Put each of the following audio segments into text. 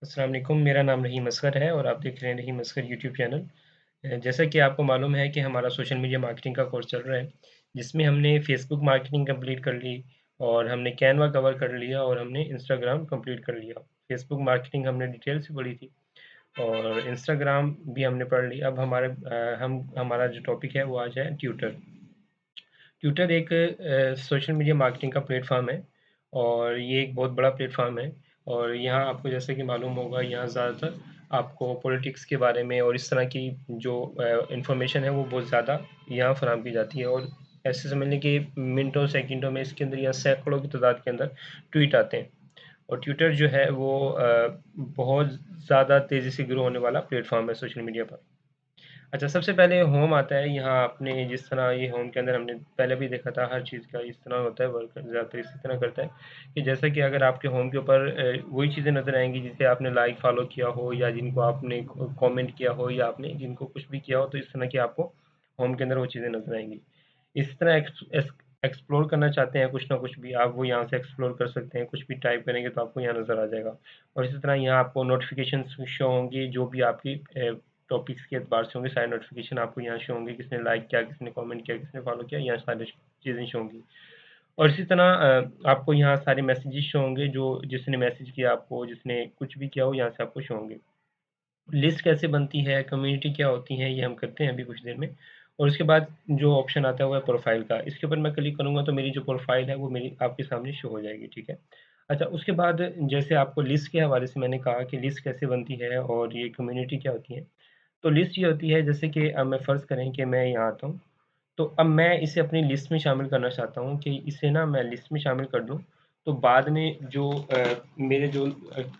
अस्सलाम वालेकुम, मेरा नाम रहीम असगर है और आप देख रहे हैं रहीम असगर यूट्यूब चैनल। जैसा कि आपको मालूम है कि हमारा सोशल मीडिया मार्केटिंग का कोर्स चल रहा है, जिसमें हमने फेसबुक मार्केटिंग कंप्लीट कर ली और हमने कैनवा कवर कर लिया और हमने इंस्टाग्राम कंप्लीट कर लिया। फेसबुक मार्केटिंग हमने डिटेल से पढ़ी थी और इंस्टाग्राम भी हमने पढ़ ली। अब हमारा जो टॉपिक है वो आज है ट्यूटर। ट्विटर एक सोशल मीडिया मार्केटिंग का प्लेटफॉर्म है और ये एक बहुत बड़ा प्लेटफॉर्म है। और यहाँ आपको जैसे कि मालूम होगा, यहाँ ज़्यादातर आपको पॉलिटिक्स के बारे में और इस तरह की जो इंफॉर्मेशन है वो बहुत ज़्यादा यहाँ फराहम की जाती है। और ऐसे समझ लें कि मिनटों सेकंडों में इसके अंदर या सैकड़ों की तादाद के अंदर ट्वीट आते हैं। और ट्विटर जो है वो बहुत ज़्यादा तेज़ी से ग्रो होने वाला प्लेटफॉर्म है सोशल मीडिया पर। अच्छा, सबसे पहले होम आता है। यहाँ आपने जिस तरह ये होम के अंदर हमने पहले भी देखा था, हर चीज़ का इस तरह होता है, वर्क ज़्यादातर इसी तरह करता है कि जैसा कि अगर आपके होम के ऊपर वही चीज़ें नज़र आएँगी जिसे आपने लाइक फॉलो किया हो या जिनको आपने कमेंट किया हो या आपने जिनको कुछ भी किया हो, तो इस तरह की आपको होम के अंदर वो चीज़ें नज़र आएँगी। इसी तरह एक्सप्लोर करना चाहते हैं कुछ ना कुछ भी, आप वो यहाँ से एक्सप्लोर कर सकते हैं। कुछ भी टाइप करेंगे तो आपको यहाँ नज़र आ जाएगा। और इसी तरह यहाँ आपको नोटिफिकेशंस शो होंगी, जो भी आपकी टॉपिक्स के एतबार से होंगे, सारे नोटिफिकेशन आपको यहाँ शो होंगे। किसने लाइक किया, किसने कमेंट किया, किसने फॉलो किया, यहाँ सारी चीज़ें शो होंगी। और इसी तरह आपको यहाँ सारे मैसेजेस शो होंगे, जो जिसने मैसेज किया आपको, जिसने कुछ भी किया हो, यहाँ से आपको शो होंगे। लिस्ट कैसे बनती है, कम्युनिटी क्या होती है, ये हम करते हैं अभी कुछ देर में। और उसके बाद जो ऑप्शन आता है वो है प्रोफाइल का। इसके ऊपर मैं क्लिक करूँगा तो मेरी जो प्रोफाइल है वो मेरी आपके सामने शो हो जाएगी, ठीक है। अच्छा, उसके बाद जैसे आपको लिस्ट के हवाले से मैंने कहा कि लिस्ट कैसे बनती है और ये कम्युनिटी क्या होती है। तो लिस्ट ये होती है, जैसे कि अब मैं फ़र्ज़ करें कि मैं यहाँ आता हूँ, तो अब मैं इसे अपनी लिस्ट में शामिल करना चाहता हूँ कि इसे ना मैं लिस्ट में शामिल कर दूँ। तो बाद में जो मेरे जो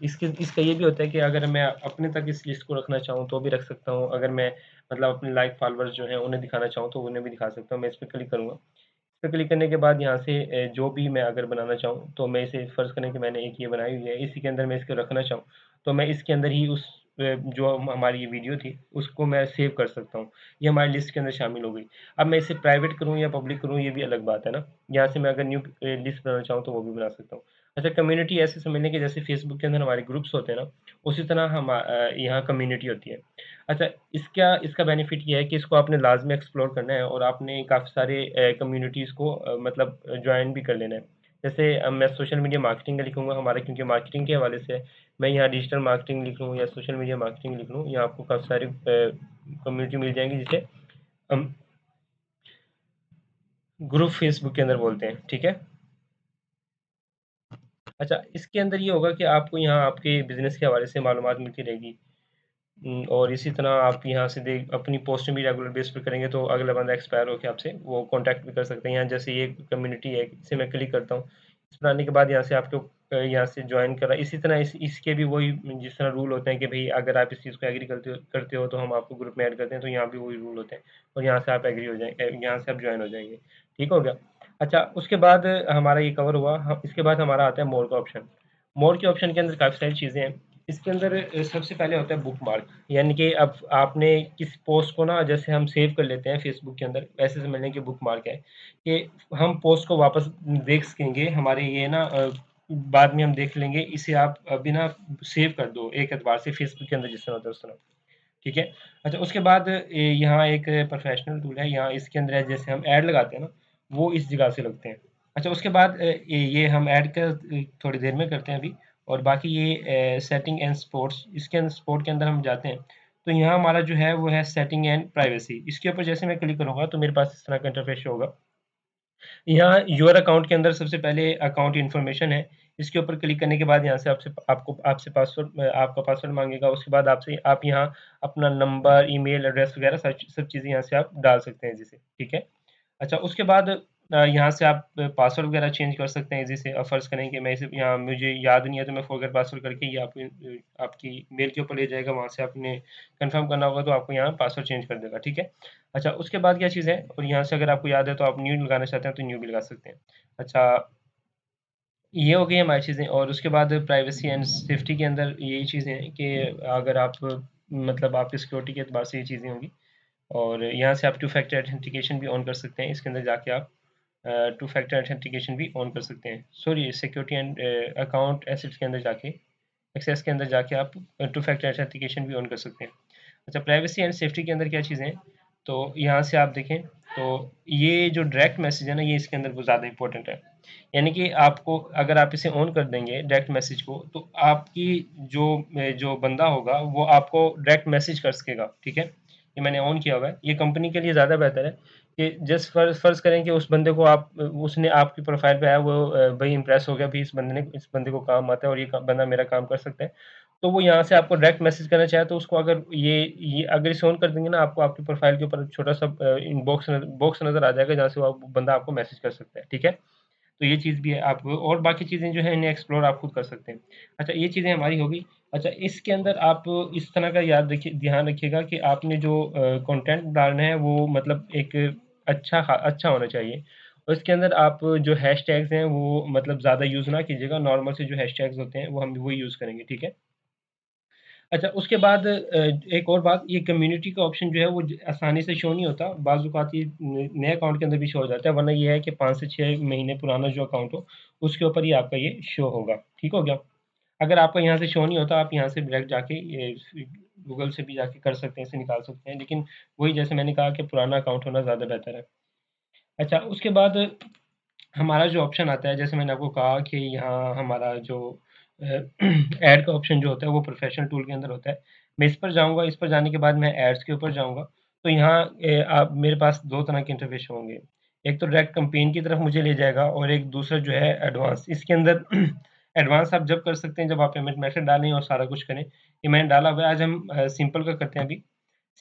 इसके इसका ये भी होता है कि अगर मैं अपने तक इस लिस्ट को रखना चाहूँ तो भी रख सकता हूँ। अगर मैं मतलब अपने लाइक फॉलोअर्स जो हैं उन्हें दिखाना चाहूँ तो उन्हें भी दिखा सकता हूँ। मैं इस पे क्लिक करूँगा। इस पे क्लिक करने के बाद यहाँ से जो भी मैं अगर बनाना चाहूँ तो मैं इसे फ़र्ज़ करें कि मैंने एक ये बनाई हुई है, इसी के अंदर मैं इसको रखना चाहूँ, तो मैं इसके अंदर ही जो हमारी ये वीडियो थी उसको मैं सेव कर सकता हूँ। ये हमारी लिस्ट के अंदर शामिल हो गई। अब मैं इसे प्राइवेट करूँ या पब्लिक करूँ, ये भी अलग बात है ना। यहाँ से मैं अगर न्यू लिस्ट बनाना चाहूँ तो वो भी बना सकता हूँ। अच्छा, कम्युनिटी ऐसे समझ लें कि जैसे फ़ेसबुक के अंदर हमारे ग्रुप्स होते हैं ना, उसी तरह यहाँ कम्युनिटी होती है। अच्छा, इसका इसका बेनिफिट ये है कि इसको आपने लाज़मी एक्सप्लोर करना है और आपने काफ़ी सारे कम्युनिटीज़ को मतलब जॉइन भी कर लेना है। जैसे अब मैं सोशल मीडिया मार्केटिंग का लिखूँगा हमारा, क्योंकि मार्केटिंग के हवाले से है। मैं यहाँ डिजिटल मार्केटिंग लिख लूँ या सोशल मीडिया मार्केटिंग लिख लूँ, यहाँ आपको काफ़ी सारी कम्युनिटी मिल जाएँगी जिसे हम ग्रुप फ़ेसबुक के अंदर बोलते हैं, ठीक है? अच्छा, इसके अंदर ये होगा कि आपको यहाँ आपके बिज़नेस के हवाले से मालूमात मिलती रहेगी। और इसी तरह आप यहाँ से देख अपनी पोस्ट भी रेगुलर बेस पे करेंगे तो अगला बंदा एक्सपायर होके आपसे वो कॉन्टैक्ट भी कर सकते हैं। यहाँ जैसे ये कम्युनिटी है, इसे मैं क्लिक करता हूँ। इस पर आने के बाद यहाँ से आपको यहाँ से जॉइन करा। इसी तरह इसके भी वही जिस तरह रूल होते हैं कि भई अगर आप इस चीज़ को एग्री करते हो तो हम आपको ग्रुप में ऐड करते हैं, तो यहाँ भी वही रूल होते हैं और यहाँ से आप एग्री हो जाएँ यहाँ से आप जॉइन हो जाएँगे। ठीक हो गया? अच्छा, उसके बाद हमारा ये कवर हुआ। ह इसके बाद हमारा आता है मोर का ऑप्शन। मोर के ऑप्शन के अंदर काफ़ी सारी चीज़ें हैं। इसके अंदर सबसे पहले होता है बुकमार्क, यानी कि अब आपने किस पोस्ट को ना जैसे हम सेव कर लेते हैं फेसबुक के अंदर, वैसे समझ लें कि बुकमार्क है कि हम पोस्ट को वापस देख सकेंगे। हमारे ये ना बाद में हम देख लेंगे। इसे आप अभी ना सेव कर दो एक एतबार से फेसबुक के अंदर जिस तरह होता है उस तरह, ठीक है? अच्छा, उसके बाद यहाँ एक प्रोफ़ेशनल टूल है, यहाँ इसके अंदर है जैसे हम ऐड लगाते हैं ना, वो इस जगह से लगते हैं। अच्छा, उसके बाद ये हम ऐड का थोड़ी देर में करते हैं अभी। और बाकी ये सेटिंग एंड स्पोर्ट्स, इसके अंदर स्पोर्ट के अंदर हम जाते हैं, तो यहाँ हमारा जो है वो है सेटिंग एंड प्राइवेसी। इसके ऊपर जैसे मैं क्लिक करूँगा तो मेरे पास इस तरह का इंटरफ़ेस शो होगा। यहाँ योर अकाउंट के अंदर सबसे पहले अकाउंट इन्फॉर्मेशन है। इसके ऊपर क्लिक करने के बाद यहाँ से आपसे पासवर्ड आपका पासवर्ड माँगेगा। उसके बाद आपसे आप यहाँ अपना नंबर, ईमेल एड्रेस वग़ैरह सब सब चीज़ें यहाँ से आप डाल सकते हैं ईज़ी से, ठीक है? अच्छा, उसके बाद यहाँ से आप पासवर्ड वग़ैरह चेंज कर सकते हैं ईज़ी से। फ़र्ज़ करें कि मैं इसे यहाँ मुझे याद नहीं है तो मैं फ़ॉरगेट पासवर्ड करके ये आपकी मेल के ऊपर ले जाएगा, वहाँ से आपने कन्फ़र्म करना होगा तो आपको यहाँ पासवर्ड चेंज कर देगा, ठीक है? अच्छा, उसके बाद क्या चीज़ है, और यहाँ से अगर आपको याद है तो आप न्यू लगाना चाहते हैं तो न्यू भी लगा सकते हैं। अच्छा, ये हो गई हमारी चीज़ें। और उसके बाद प्राइवेसी एंड सेफ्टी के अंदर यही चीज़ें हैं कि अगर आप मतलब आपकी सिक्योरिटी के एतबार से ये चीज़ें होंगी। और यहाँ से आप टू फैक्टर ऑथेंटिकेशन भी ऑन कर सकते हैं। इसके अंदर जाके आप टू फैक्टर ऑथेंटिकेशन भी ऑन कर सकते हैं। Sorry, security and account assets के अंदर जाके एक्सेस के अंदर जाके आप टू फैक्टर ऑथेंटिकेशन भी ऑन कर सकते हैं। अच्छा, प्राइवेसी एंड सेफ्टी के अंदर क्या चीज़ें हैं, तो यहाँ से आप देखें तो ये जो डायरेक्ट मैसेज है ना, ये इसके अंदर बहुत ज़्यादा इंपॉर्टेंट है। यानी कि आपको अगर आप इसे ऑन कर देंगे डायरेक्ट मैसेज को, तो आपकी जो बंदा होगा वो आपको डायरेक्ट मैसेज कर सकेगा, ठीक है? ये मैंने ऑन किया हुआ है। ये कंपनी के लिए ज़्यादा बेहतर है कि जस्ट फ़र्ज़ करें कि उस बंदे को उसने आपकी प्रोफ़ाइल पे आया, वो भाई इम्प्रेस हो गया, भी इस बंदे को काम आता है और ये बंदा मेरा काम कर सकता है। तो वो यहाँ से आपको डायरेक्ट मैसेज करना चाहे तो उसको अगर ये अगर इसे ऑन कर देंगे ना, आपको आपकी प्रोफ़ाइल के ऊपर छोटा-सा इनबॉक्स बॉक्स नज़र आ जाएगा, जहाँ से वो बंदा आपको मैसेज कर सकता है, ठीक है? तो ये चीज़ भी है, आप और बाकी चीज़ें जो है इन्हें एक्सप्लोर आप खुद कर सकते हैं। अच्छा, ये चीज़ें हमारी हो गई। अच्छा, इसके अंदर आप इस तरह का ध्यान रखिएगा कि आपने जो कंटेंट डालना है वो मतलब एक अच्छा होना चाहिए। और इसके अंदर आप जो हैशटैग्स हैं वो मतलब ज़्यादा यूज़ ना कीजिएगा, नॉर्मल से जो हैशटैग्स होते हैं वो हम वही यूज़ करेंगे, ठीक है? अच्छा, उसके बाद एक और बात, ये कम्युनिटी का ऑप्शन जो है वो आसानी से शो नहीं होता। बाज़ औक़ात ये नए अकाउंट के अंदर भी शो हो जाता है, वरना ये है कि 5 से 6 महीने पुराना जो अकाउंट हो, उसके ऊपर ही आपका ये शो होगा। ठीक हो गया? अगर आपका यहाँ से शो नहीं होता, आप यहाँ से डायरेक्ट जाके ये गूगल से भी जाके कर सकते हैं, इसे निकाल सकते हैं। लेकिन वही जैसे मैंने कहा कि पुराना अकाउंट होना ज़्यादा बेहतर है। अच्छा, उसके बाद हमारा जो ऑप्शन आता है, जैसे मैंने आपको कहा कि यहाँ हमारा जो ऐड का ऑप्शन जो होता है वो प्रोफेशनल टूल के अंदर होता है। मैं इस पर जाऊँगा, इस पर जाने के बाद मैं एड्स के ऊपर जाऊँगा, तो यहाँ आप मेरे पास 2 तरह के इंटरफ़ेस होंगे। एक तो डायरेक्ट कैम्पेन की तरफ मुझे ले जाएगा और एक दूसरा जो है एडवांस। इसके अंदर एडवांस आप जब कर सकते हैं जब आप पेमेंट मेथड डालें और सारा कुछ करें। ये मैंने डाला हुआ है, आज हम सिंपल का करते हैं अभी।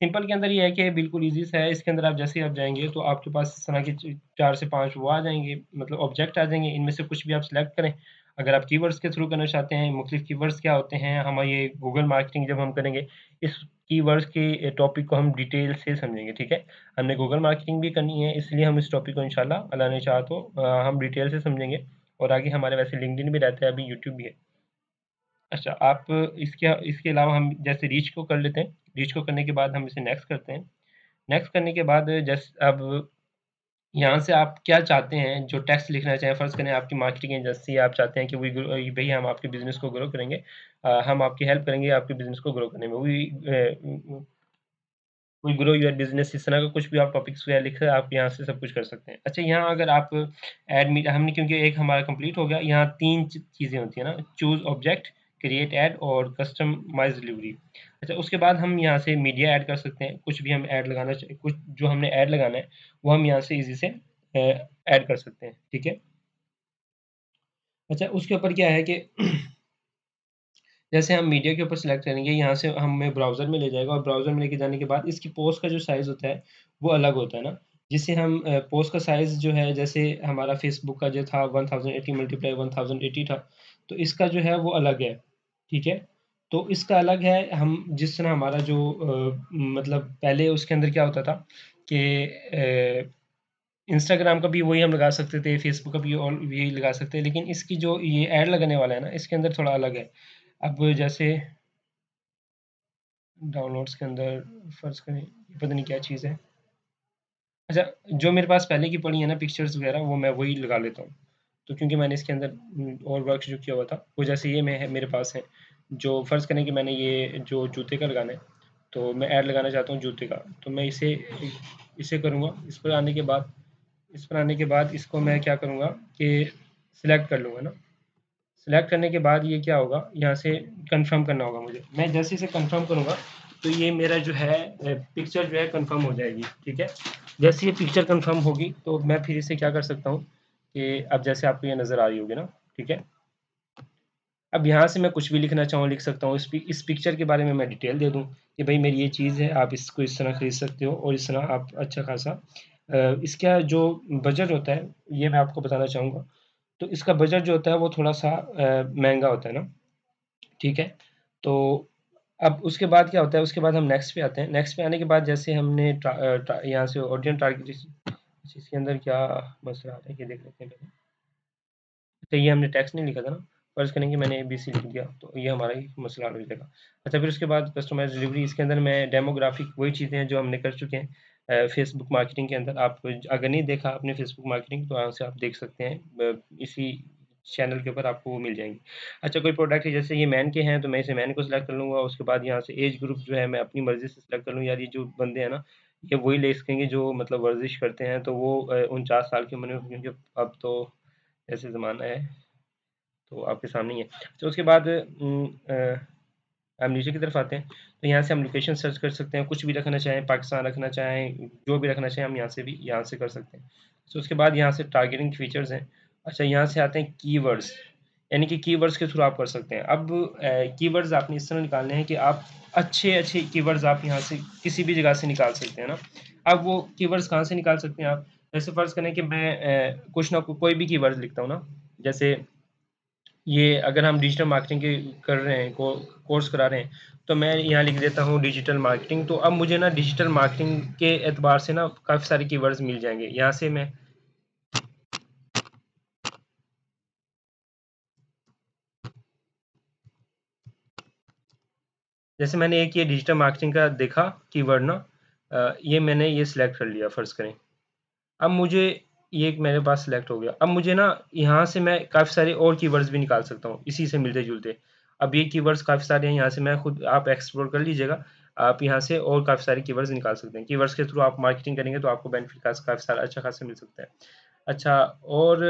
सिंपल के अंदर ये है कि बिल्कुल ईज़ी सा है, इसके अंदर आप जैसे ही आप जाएँगे तो आपके पास इस तरह के 4 से 5 वो आ जाएँगे, मतलब ऑब्जेक्ट आ जाएँगे, इनमें से कुछ भी आप सिलेक्ट करें। अगर आप कीवर्ड्स के थ्रू करना चाहते हैं, मुख्तलिफ कीवर्ड्स क्या होते हैं, हम ये गूगल मार्केटिंग जब हम करेंगे, इस कीवर्ड्स के टॉपिक को हम डिटेल से समझेंगे, ठीक है? हमने गूगल मार्केटिंग भी करनी है, इसलिए हम इस टॉपिक को इंशाल्लाह अल्लाह ने चाहा तो हम डिटेल से समझेंगे और आगे हमारे वैसे लिंक्डइन भी रहता है, अभी यूट्यूब भी है। अच्छा, आप इसके इसके अलावा हम जैसे रीच को कर लेते हैं, रीच को करने के बाद हम इसे नेक्स्ट करते हैं। नेक्स्ट करने के बाद अब यहाँ से आप क्या चाहते हैं, जो टेक्स्ट लिखना चाहें, फ़र्ज़ करें आपकी मार्केटिंग एजेंसी है, आप चाहते हैं कि भई हम आपके बिज़नेस को ग्रो करेंगे। हम आपकी हेल्प करेंगे आपके बिज़नेस को ग्रो करने में। वी ग्रो योर बिज़नेस, इस तरह का कुछ भी आप टॉपिक्स वगैरह लिख कर आप यहाँ से सब कुछ कर सकते हैं। अच्छा, यहाँ अगर आप ऐड मी हमने क्योंकि एक हमारा कंप्लीट हो गया, यहाँ 3 चीज़ें होती हैं ना, चूज़ ऑब्जेक्ट, क्रिएट ऐड और कस्टमाइज़ डिलीवरी। अच्छा, उसके बाद हम यहाँ से मीडिया ऐड कर सकते हैं, कुछ भी हम ऐड लगाना चाहे कुछ जो हमने ऐड लगाना है, वो हम यहाँ से ईज़ी से ऐड कर सकते हैं, ठीक है? अच्छा, उसके ऊपर क्या है कि जैसे हम मीडिया के ऊपर सेलेक्ट करेंगे, यहाँ से हमें ब्राउज़र में ले जाएगा और ब्राउज़र में लेके जाने के बाद इसकी पोस्ट का जो साइज़ होता है, वो अलग होता है ना। जिससे हम पोस्ट का साइज़ जो है, जैसे हमारा फ़ेसबुक का जो था 1080 मल्टीप्लाई 1080 था, तो इसका जो है वो अलग है, ठीक है? तो इसका अलग है, हम जिस तरह हमारा जो मतलब पहले उसके अंदर क्या होता था कि इंस्टाग्राम का भी वही हम लगा सकते थे, फ़ेसबुक का भी और यही लगा सकते हैं, लेकिन इसकी जो ये ऐड लगने वाला है ना, इसके अंदर थोड़ा अलग है। अब जैसे डाउनलोड्स के अंदर फ़र्ज़ करें, ये पता नहीं क्या चीज़ है। अच्छा, जो मेरे पास पहले की पड़ी है ना पिक्चर्स वग़ैरह, वो मैं वही लगा लेता हूँ। तो क्योंकि मैंने इसके अंदर और वर्क जो किया हुआ था, वो जैसे ये मैं है मेरे पास है, जो फ़र्ज़ करें कि मैंने ये जो जूते का लगाना है, तो मैं ऐड लगाना चाहता हूँ जूते का, तो मैं इसे इसे करूँगा। इस पर आने के बाद इसको मैं क्या करूँगा कि सिलेक्ट कर लूँगा ना। सिलेक्ट करने के बाद ये क्या होगा, यहाँ से कन्फर्म करना होगा मुझे। मैं जैसे इसे कन्फर्म करूँगा, तो ये मेरा जो है पिक्चर जो है कन्फर्म हो जाएगी, ठीक है? जैसे ये पिक्चर कन्फर्म होगी, तो मैं फिर इसे क्या कर सकता हूँ कि अब जैसे आपको ये नज़र आ रही होगी ना, ठीक है? अब यहाँ से मैं कुछ भी लिखना चाहूँ लिख सकता हूँ। इस पिक्चर के बारे में मैं डिटेल दे दूँ कि भई मेरी ये चीज़ है, आप इसको इस तरह खरीद सकते हो और इस तरह आप अच्छा खासा इसका जो बजट होता है, ये मैं आपको बताना चाहूँगा। तो इसका बजट जो होता है वो थोड़ा-सा महँगा होता है ना, ठीक है? तो अब उसके बाद क्या होता है, उसके बाद हम नेक्स्ट पे आते हैं। नेक्स्ट पे आने के बाद जैसे हमने यहाँ से ऑडियंस टारगेट इसके अंदर क्या मसला आ रहा है, ये देख लेते हैं पहले। तो ये हमने टेक्स्ट नहीं लिखा था ना, फ़र्ज़ करें कि मैंने एबीसी लिख दिया, तो ये हमारा ही मसला हल हो जाएगा। अच्छा, फिर उसके बाद कस्टमाइज़ डिलीवरी, इसके अंदर मैं डेमोग्राफ़िक वही चीज़ें हैं जो हमने कर चुके हैं फ़ेसबुक मार्केटिंग के अंदर। आप अगर नहीं देखा आपने फ़ेसबुक मार्केटिंग, तो यहाँ से आप देख सकते हैं इसी चैनल के ऊपर आपको वो मिल जाएँगी। अच्छा कोई प्रोडक्ट है जैसे ये मेन के हैं तो मैं इसे मेन को सिलेक्ट कर लूँगा, उसके बाद यहाँ से एज ग्रुप जो है मैं अपनी मर्ज़ी से सिलेक्ट कर लूँ, यार ये जो बंदे हैं ना, ये वही ले सकेंगे जो मतलब वर्ज़िश करते हैं, तो वो 49 साल की उम्र में, क्योंकि अब तो ऐसे ज़माना है, तो आपके सामने ही है। तो उसके बाद हम नीचे की तरफ आते हैं, तो यहाँ से हम लोकेशन सर्च कर सकते हैं, कुछ भी रखना चाहें, पाकिस्तान रखना चाहें, जो भी रखना चाहें हम यहाँ से कर सकते हैं। तो उसके बाद यहाँ से टारगेटिंग फीचर्स हैं। अच्छा यहाँ से आते हैं कीवर्ड्स, यानी कि कीवर्ड्स के थ्रू आप कर सकते हैं। अब कीवर्ड्स आपने इस तरह निकालने हैं कि आप अच्छे कीवर्ड्स आप यहाँ से किसी भी जगह से निकाल सकते हैं ना। अब वो कीवर्ड्स कहाँ से निकाल सकते हैं आप? जैसे फ़र्ज़ करें कि मैं कुछ ना कोई भी कीवर्ड्स लिखता हूँ ना, जैसे ये अगर हम डिजिटल मार्केटिंग के कर रहे हैं, कोर्स करा रहे हैं, तो मैं यहाँ लिख देता हूँ डिजिटल मार्केटिंग। तो अब मुझे ना डिजिटल मार्केटिंग के एतबार से ना काफ़ी सारे कीवर्ड्स मिल जाएँगे। यहाँ से मैं जैसे मैंने एक ये डिजिटल मार्केटिंग का देखा कीवर्ड ना, ये मैंने ये सिलेक्ट कर लिया फ़र्ज़ करें। अब मुझे ये एक मेरे पास सिलेक्ट हो गया। अब मुझे ना यहाँ से मैं काफ़ी सारे और कीवर्ड्स भी निकाल सकता हूँ, इसी से मिलते-जुलते। अब ये कीवर्ड्स काफ़ी सारे हैं, यहाँ से मैं खुद आप एक्सप्लोर कर लीजिएगा। आप यहाँ से और काफ़ी सारे कीवर्ड्स निकाल सकते हैं। कीवर्ड्स के थ्रू आप मार्केटिंग करेंगे तो आपको बेनिफिट काफ़ी सारा अच्छा खासा मिल सकता है। अच्छा और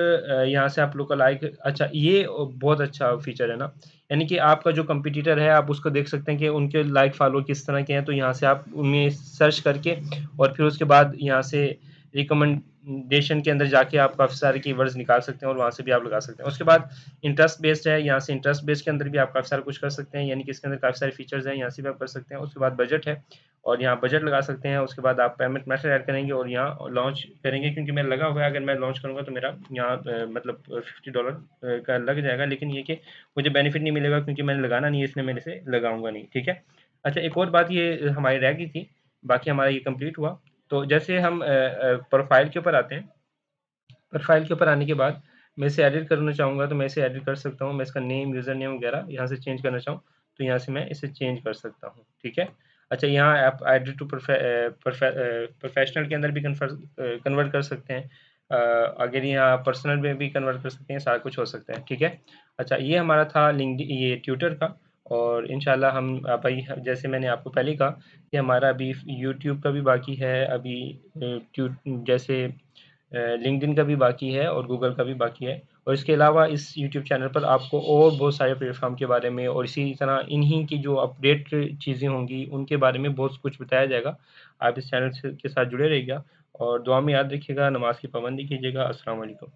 यहाँ से आप लुक-अलाइक, अच्छा ये बहुत अच्छा फीचर है ना, यानी कि आपका जो कॉम्पिटिटर है आप उसको देख सकते हैं कि उनके लाइक फॉलो किस तरह के हैं, तो यहाँ से आप उनमें सर्च करके और फिर उसके बाद यहाँ से रिकमेंडेशन के अंदर जाके आप काफ़ी सारे कीवर्ड्स निकाल सकते हैं और वहाँ से भी आप लगा सकते हैं। उसके बाद इंटरेस्ट बेस्ड है, यहाँ से इंटरेस्ट बेस्ड के अंदर भी आप काफ़ी सारा कुछ कर सकते हैं, यानी कि इसके अंदर काफ़ी सारे फीचर्स हैं, यहाँ से भी आप कर सकते हैं। उसके बाद बजट है और यहाँ बजट लगा सकते हैं। उसके बाद आप पेमेंट मेथड ऐड करेंगे और यहाँ लॉन्च करेंगे, क्योंकि मेरा लगा हुआ है, अगर मैं लॉन्च करूँगा तो मेरा यहाँ मतलब $50 का लग जाएगा, लेकिन ये कि मुझे बेनिफिट नहीं मिलेगा क्योंकि मैंने लगाना नहीं है, इसलिए मैं इसे लगाऊंगा नहीं। ठीक है। अच्छा एक और बात ये हमारी रह गई थी, बाकी हमारा ये कंप्लीट हुआ। तो जैसे हम प्रोफाइल के ऊपर आते हैं, प्रोफाइल के ऊपर आने के बाद मैं इसे एडिट करना चाहूँगा तो मैं इसे एडिट कर सकता हूँ। मैं इसका नेम, यूज़र नेम वगैरह यहाँ से चेंज करना चाहूँ तो यहाँ से मैं इसे चेंज कर सकता हूँ। ठीक है। अच्छा यहाँ आप एडिट टू प्रोफेशनल के अंदर भी कन्वर्ट कर सकते हैं। अगर यहाँ पर्सनल में भी कन्वर्ट कर सकते हैं, सारा कुछ हो सकता है। ठीक है। अच्छा ये हमारा था ये ट्विटर का, और इंशाल्लाह हम भाई जैसे मैंने आपको पहले ही कहा कि हमारा अभी यूट्यूब का भी बाकी है, अभी जैसे लिंक्डइन का भी बाकी है और गूगल का भी बाकी है। और इसके अलावा इस यूट्यूब चैनल पर आपको और बहुत सारे प्लेटफॉर्म के बारे में और इसी तरह इन्हीं की जो अपडेट चीज़ें होंगी उनके बारे में बहुत कुछ बताया जाएगा। आप इस चैनल के साथ जुड़े रहिएगा और दुआ में याद रखिएगा, नमाज की पाबंदी कीजिएगा। अस्सलाम वालेकुम।